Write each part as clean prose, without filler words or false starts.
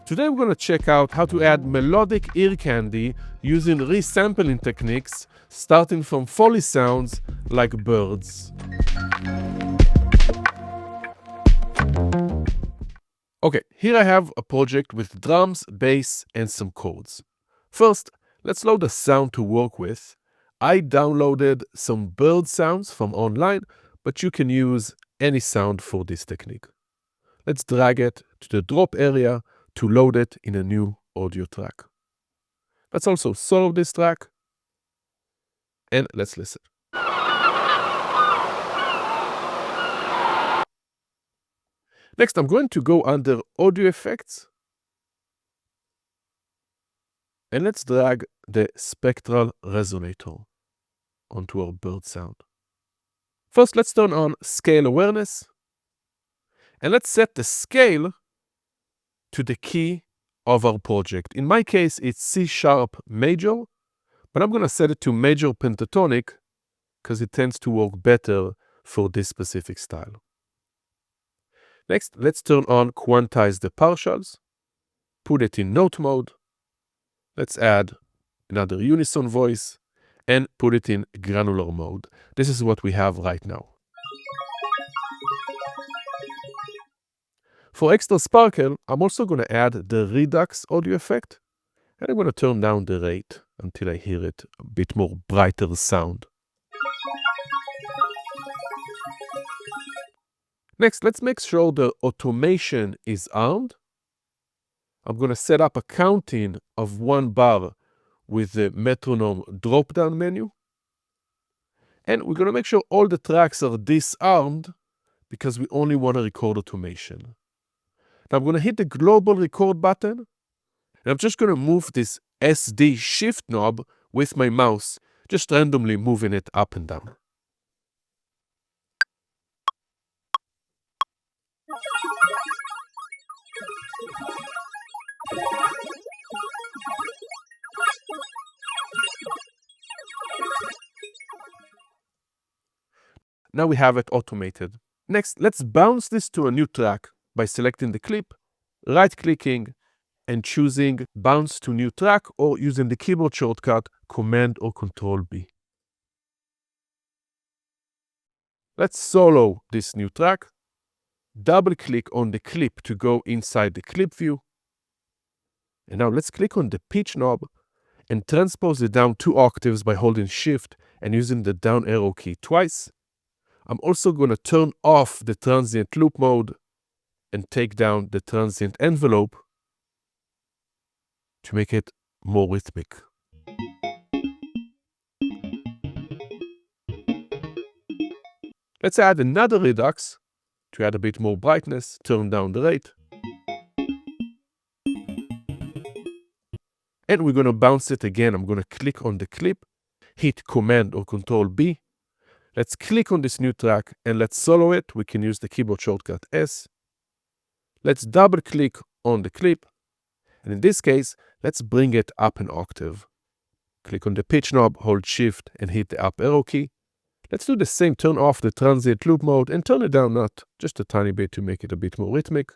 Today we're going to check out how to add melodic ear candy using resampling techniques, starting from foley sounds like birds. Okay, here I have a project with drums, bass, and some chords. First, let's load a sound to work with. I downloaded some bird sounds from online, but you can use any sound for this technique. Let's drag it to the drop area to load it in a new audio track. Let's also solo this track, and let's listen. Next, I'm going to go under Audio Effects, and let's drag the Spectral Resonator onto our bird sound. First, let's turn on Scale Awareness, and let's set the scale to the key of our project. In my case, it's C# major, but I'm going to set it to major pentatonic because it tends to work better for this specific style. Next, let's turn on Quantize the partials, put it in note mode. Let's add another unison voice and put it in granular mode. This is what we have right now. For extra sparkle, I'm also going to add the Redux audio effect, and I'm going to turn down the rate until I hear it a bit more brighter sound. Next, let's make sure the automation is armed. I'm going to set up a counting of 1 bar with the metronome drop-down menu. And we're going to make sure all the tracks are disarmed because we only want to record automation. Now I'm going to hit the global record button, and I'm just going to move this SD shift knob with my mouse, just randomly moving it up and down. Now we have it automated. Next, let's bounce this to a new track by selecting the clip, right-clicking, and choosing Bounce to New Track, or using the keyboard shortcut Command or Control B. Let's solo this new track. Double-click on the clip to go inside the clip view. And now let's click on the pitch knob and transpose it down 2 octaves by holding Shift and using the down arrow key twice. I'm also going to turn off the transient loop mode and take down the transient envelope to make it more rhythmic. Let's add another Redux to add a bit more brightness, turn down the rate. And we're going to bounce it again. I'm going to click on the clip, hit Command or Control B. Let's click on this new track and let's solo it. We can use the keyboard shortcut S. Let's double click on the clip. And in this case, let's bring it up an octave. Click on the pitch knob, hold Shift and hit the up arrow key. Let's do the same, turn off the transient loop mode and turn it down not just a tiny bit to make it a bit more rhythmic.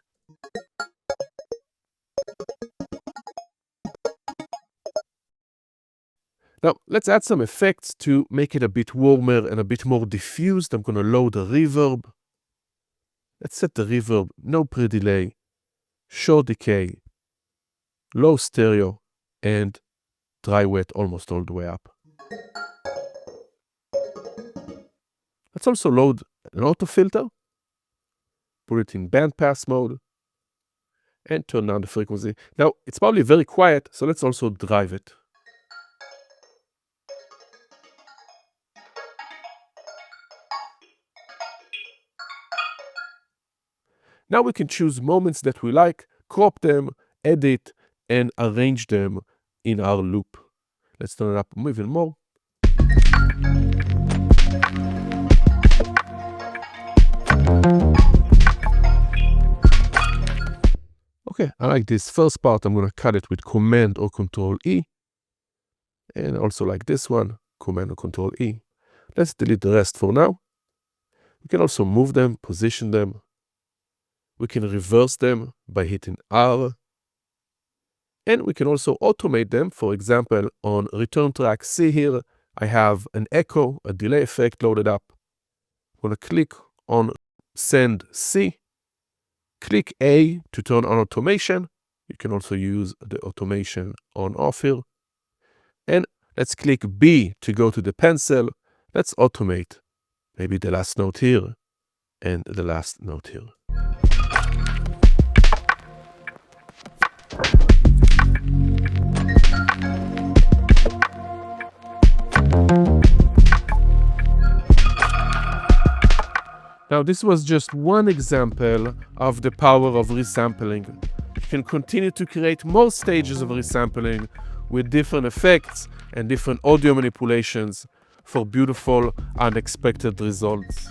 Now, let's add some effects to make it a bit warmer and a bit more diffused. I'm going to load a reverb. Let's set the reverb, no pre-delay, short decay, low stereo, and dry wet almost all the way up. Let's also load an auto filter, put it in bandpass mode, and turn down the frequency. Now, it's probably very quiet, so let's also drive it. Now we can choose moments that we like, crop them, edit, and arrange them in our loop. Let's turn it up even more. Okay, I like this first part. I'm going to cut it with Command or Control E. And also like this one, Command or Control E. Let's delete the rest for now. We can also move them, position them. We can reverse them by hitting R. And we can also automate them. For example, on return track C here, I have an echo, a delay effect loaded up. I'm going to click on Send C, click A to turn on automation. You can also use the automation on off here. And let's click B to go to the pencil. Let's automate maybe the last note here and the last note here. Now, this was just one example of the power of resampling. You can continue to create more stages of resampling with different effects and different audio manipulations for beautiful, unexpected results.